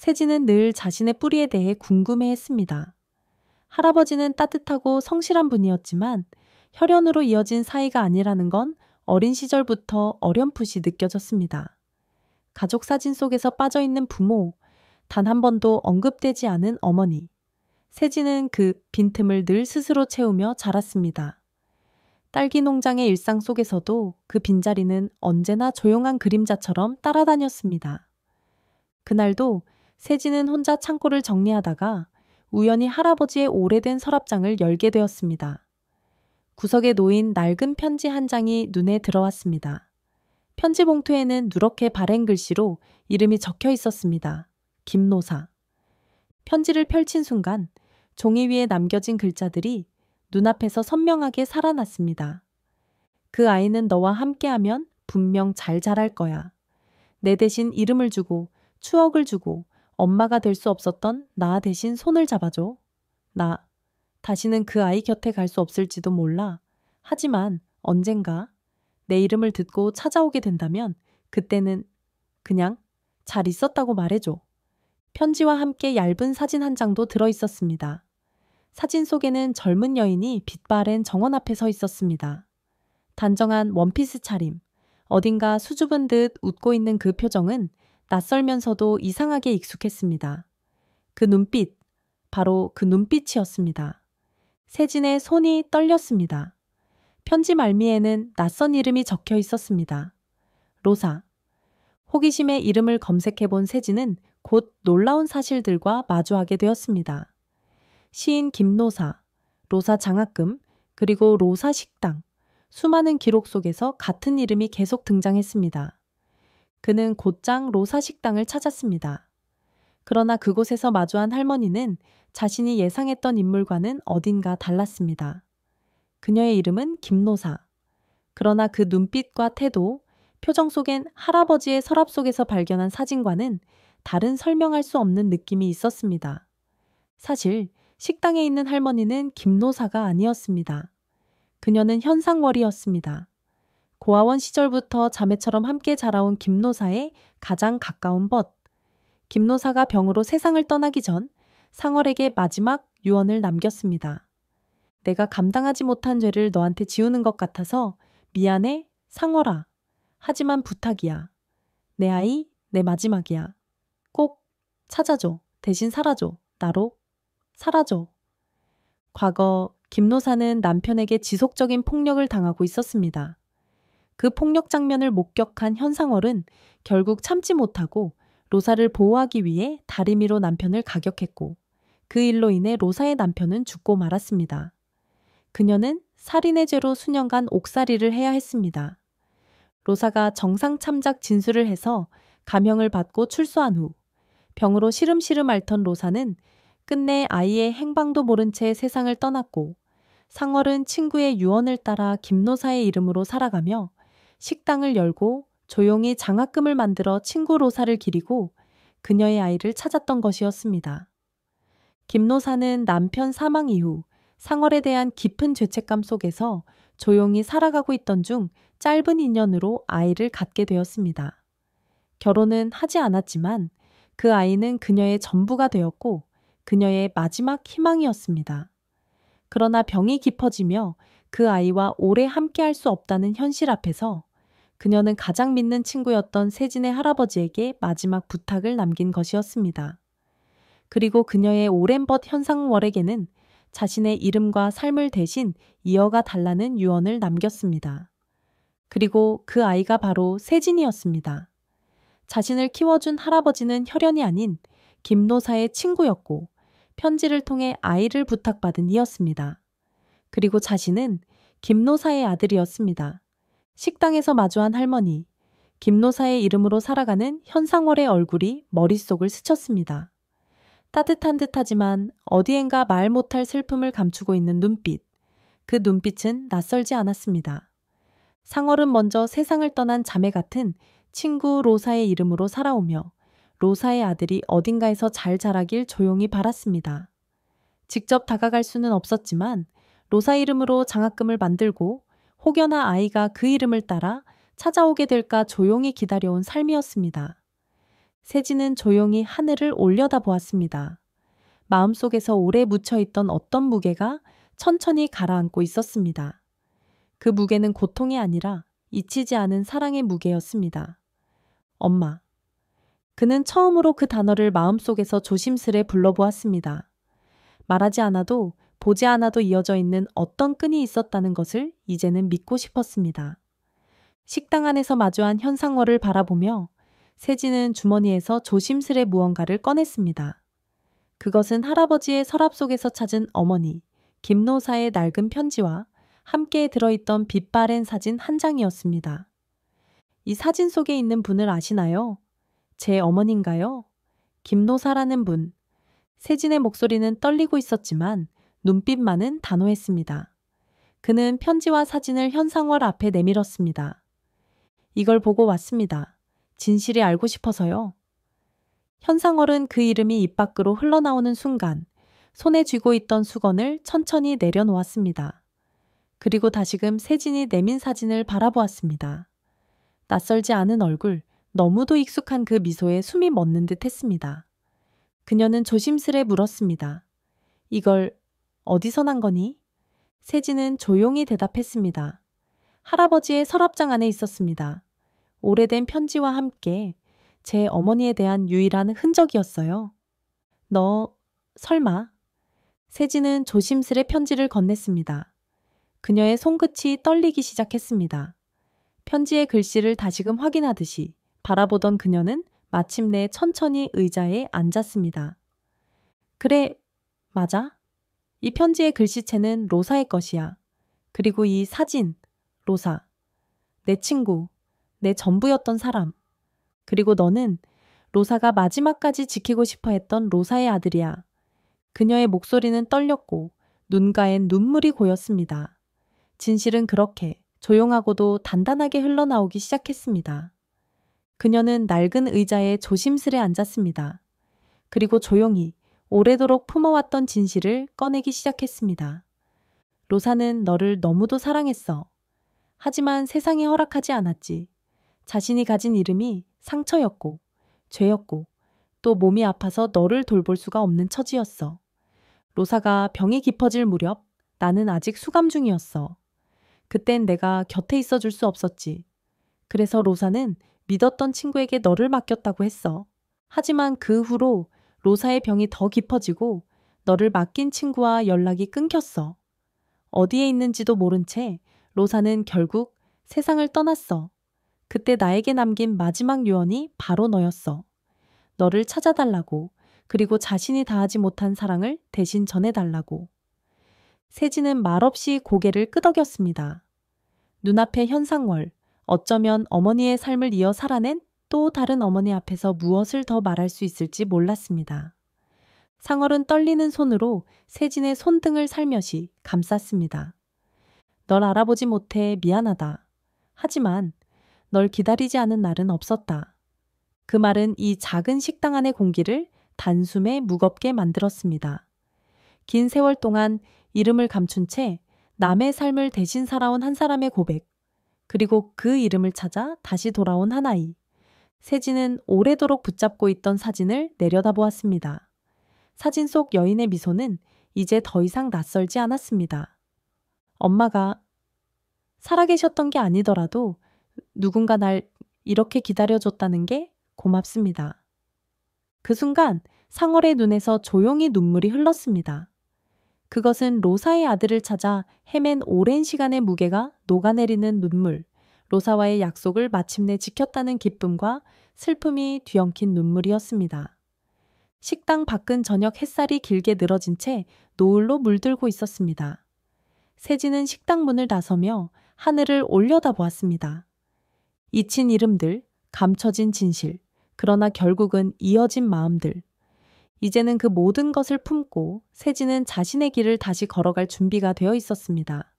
세진은 늘 자신의 뿌리에 대해 궁금해했습니다. 할아버지는 따뜻하고 성실한 분이었지만 혈연으로 이어진 사이가 아니라는 건 어린 시절부터 어렴풋이 느껴졌습니다. 가족 사진 속에서 빠져있는 부모, 단 한 번도 언급되지 않은 어머니. 세진은 그 빈틈을 늘 스스로 채우며 자랐습니다. 딸기 농장의 일상 속에서도 그 빈자리는 언제나 조용한 그림자처럼 따라다녔습니다. 그날도 세진은 혼자 창고를 정리하다가 우연히 할아버지의 오래된 서랍장을 열게 되었습니다. 구석에 놓인 낡은 편지 한 장이 눈에 들어왔습니다. 편지 봉투에는 누렇게 바랜 글씨로 이름이 적혀 있었습니다. 김노사. 편지를 펼친 순간 종이 위에 남겨진 글자들이 눈앞에서 선명하게 살아났습니다. 그 아이는 너와 함께하면 분명 잘 자랄 거야. 내 대신 이름을 주고 추억을 주고 엄마가 될 수 없었던 나 대신 손을 잡아줘. 나 다시는 그 아이 곁에 갈 수 없을지도 몰라. 하지만 언젠가 내 이름을 듣고 찾아오게 된다면 그때는 그냥 잘 있었다고 말해줘. 편지와 함께 얇은 사진 한 장도 들어 있었습니다. 사진 속에는 젊은 여인이 빛바랜 정원 앞에 서 있었습니다. 단정한 원피스 차림, 어딘가 수줍은 듯 웃고 있는 그 표정은 낯설면서도 이상하게 익숙했습니다. 그 눈빛, 바로 그 눈빛이었습니다. 세진의 손이 떨렸습니다. 편지 말미에는 낯선 이름이 적혀 있었습니다. 로사. 호기심에 이름을 검색해 본 세진은 곧 놀라운 사실들과 마주하게 되었습니다. 시인 김노사, 로사 장학금, 그리고 로사 식당. 수많은 기록 속에서 같은 이름이 계속 등장했습니다. 그는 곧장 로사 식당을 찾았습니다. 그러나 그곳에서 마주한 할머니는 자신이 예상했던 인물과는 어딘가 달랐습니다. 그녀의 이름은 김노사. 그러나 그 눈빛과 태도, 표정 속엔 할아버지의 서랍 속에서 발견한 사진과는 다른 설명할 수 없는 느낌이 있었습니다. 사실 식당에 있는 할머니는 김노사가 아니었습니다. 그녀는 현상월이었습니다. 고아원 시절부터 자매처럼 함께 자라온 김노사의 가장 가까운 벗. 김노사가 병으로 세상을 떠나기 전 상월에게 마지막 유언을 남겼습니다. 내가 감당하지 못한 죄를 너한테 지우는 것 같아서 미안해, 상월아. 하지만 부탁이야. 내 아이, 내 마지막이야. 꼭 찾아줘. 대신 살아줘. 나로 사라져. 과거 김노사는 남편에게 지속적인 폭력을 당하고 있었습니다. 그 폭력 장면을 목격한 현상월은 결국 참지 못하고 로사를 보호하기 위해 다리미로 남편을 가격했고 그 일로 인해 로사의 남편은 죽고 말았습니다. 그녀는 살인의 죄로 수년간 옥살이를 해야 했습니다. 로사가 정상 참작 진술을 해서 감형을 받고 출소한 후 병으로 시름시름 앓던 로사는 끝내 아이의 행방도 모른 채 세상을 떠났고 상월은 친구의 유언을 따라 김노사의 이름으로 살아가며 식당을 열고 조용히 장학금을 만들어 친구 로사를 기리고 그녀의 아이를 찾았던 것이었습니다. 김노사는 남편 사망 이후 상월에 대한 깊은 죄책감 속에서 조용히 살아가고 있던 중 짧은 인연으로 아이를 갖게 되었습니다. 결혼은 하지 않았지만 그 아이는 그녀의 전부가 되었고 그녀의 마지막 희망이었습니다. 그러나 병이 깊어지며 그 아이와 오래 함께할 수 없다는 현실 앞에서 그녀는 가장 믿는 친구였던 세진의 할아버지에게 마지막 부탁을 남긴 것이었습니다. 그리고 그녀의 오랜 벗 현상월에게는 자신의 이름과 삶을 대신 이어가 달라는 유언을 남겼습니다. 그리고 그 아이가 바로 세진이었습니다. 자신을 키워준 할아버지는 혈연이 아닌 김노사의 친구였고 편지를 통해 아이를 부탁받은 이였습니다. 그리고 자신은 김노사의 아들이었습니다. 식당에서 마주한 할머니, 김노사의 이름으로 살아가는 현상월의 얼굴이 머릿속을 스쳤습니다. 따뜻한 듯하지만 어디엔가 말 못할 슬픔을 감추고 있는 눈빛. 그 눈빛은 낯설지 않았습니다. 상월은 먼저 세상을 떠난 자매 같은 친구 로사의 이름으로 살아오며 로사의 아들이 어딘가에서 잘 자라길 조용히 바랐습니다. 직접 다가갈 수는 없었지만 로사 이름으로 장학금을 만들고 혹여나 아이가 그 이름을 따라 찾아오게 될까 조용히 기다려온 삶이었습니다. 세진은 조용히 하늘을 올려다보았습니다. 마음속에서 오래 묻혀있던 어떤 무게가 천천히 가라앉고 있었습니다. 그 무게는 고통이 아니라 잊히지 않은 사랑의 무게였습니다. 엄마. 그는 처음으로 그 단어를 마음속에서 조심스레 불러보았습니다. 말하지 않아도 보지 않아도 이어져 있는 어떤 끈이 있었다는 것을 이제는 믿고 싶었습니다. 식당 안에서 마주한 현상월을 바라보며 세진은 주머니에서 조심스레 무언가를 꺼냈습니다. 그것은 할아버지의 서랍 속에서 찾은 어머니, 김노사의 낡은 편지와 함께 들어있던 빛바랜 사진 한 장이었습니다. 이 사진 속에 있는 분을 아시나요? 제 어머니인가요? 김노사라는 분. 세진의 목소리는 떨리고 있었지만 눈빛만은 단호했습니다. 그는 편지와 사진을 현상월 앞에 내밀었습니다. 이걸 보고 왔습니다. 진실이 알고 싶어서요. 현상월은 그 이름이 입 밖으로 흘러나오는 순간 손에 쥐고 있던 수건을 천천히 내려놓았습니다. 그리고 다시금 세진이 내민 사진을 바라보았습니다. 낯설지 않은 얼굴, 너무도 익숙한 그 미소에 숨이 멎는 듯 했습니다. 그녀는 조심스레 물었습니다. 이걸 어디서 난 거니? 세진은 조용히 대답했습니다. 할아버지의 서랍장 안에 있었습니다. 오래된 편지와 함께 제 어머니에 대한 유일한 흔적이었어요. 너 설마? 세진은 조심스레 편지를 건넸습니다. 그녀의 손끝이 떨리기 시작했습니다. 편지의 글씨를 다시금 확인하듯이 바라보던 그녀는 마침내 천천히 의자에 앉았습니다. 그래, 맞아. 이 편지의 글씨체는 로사의 것이야. 그리고 이 사진, 로사. 내 친구, 내 전부였던 사람. 그리고 너는 로사가 마지막까지 지키고 싶어 했던 로사의 아들이야. 그녀의 목소리는 떨렸고 눈가엔 눈물이 고였습니다. 진실은 그렇게 조용하고도 단단하게 흘러나오기 시작했습니다. 그녀는 낡은 의자에 조심스레 앉았습니다. 그리고 조용히 오래도록 품어왔던 진실을 꺼내기 시작했습니다. 로사는 너를 너무도 사랑했어. 하지만 세상이 허락하지 않았지. 자신이 가진 이름이 상처였고 죄였고 또 몸이 아파서 너를 돌볼 수가 없는 처지였어. 로사가 병이 깊어질 무렵 나는 아직 수감 중이었어. 그땐 내가 곁에 있어줄 수 없었지. 그래서 로사는 믿었던 친구에게 너를 맡겼다고 했어. 하지만 그 후로 로사의 병이 더 깊어지고 너를 맡긴 친구와 연락이 끊겼어. 어디에 있는지도 모른 채 로사는 결국 세상을 떠났어. 그때 나에게 남긴 마지막 유언이 바로 너였어. 너를 찾아달라고, 그리고 자신이 다하지 못한 사랑을 대신 전해달라고. 세진은 말없이 고개를 끄덕였습니다. 눈앞의 현상월, 어쩌면 어머니의 삶을 이어 살아낸 또 다른 어머니 앞에서 무엇을 더 말할 수 있을지 몰랐습니다. 상월은 떨리는 손으로 세진의 손등을 살며시 감쌌습니다. 널 알아보지 못해 미안하다. 하지만 널 기다리지 않은 날은 없었다. 그 말은 이 작은 식당 안의 공기를 단숨에 무겁게 만들었습니다. 긴 세월 동안 이름을 감춘 채 남의 삶을 대신 살아온 한 사람의 고백, 그리고 그 이름을 찾아 다시 돌아온 한 아이. 세진은 오래도록 붙잡고 있던 사진을 내려다보았습니다. 사진 속 여인의 미소는 이제 더 이상 낯설지 않았습니다. 엄마가 살아계셨던 게 아니더라도 누군가 날 이렇게 기다려줬다는 게 고맙습니다. 그 순간 상월의 눈에서 조용히 눈물이 흘렀습니다. 그것은 로사의 아들을 찾아 헤맨 오랜 시간의 무게가 녹아내리는 눈물, 로사와의 약속을 마침내 지켰다는 기쁨과 슬픔이 뒤엉킨 눈물이었습니다. 식당 밖은 저녁 햇살이 길게 늘어진 채 노을로 물들고 있었습니다. 세진은 식당 문을 나서며 하늘을 올려다보았습니다. 잊힌 이름들, 감춰진 진실, 그러나 결국은 이어진 마음들. 이제는 그 모든 것을 품고 세진은 자신의 길을 다시 걸어갈 준비가 되어 있었습니다.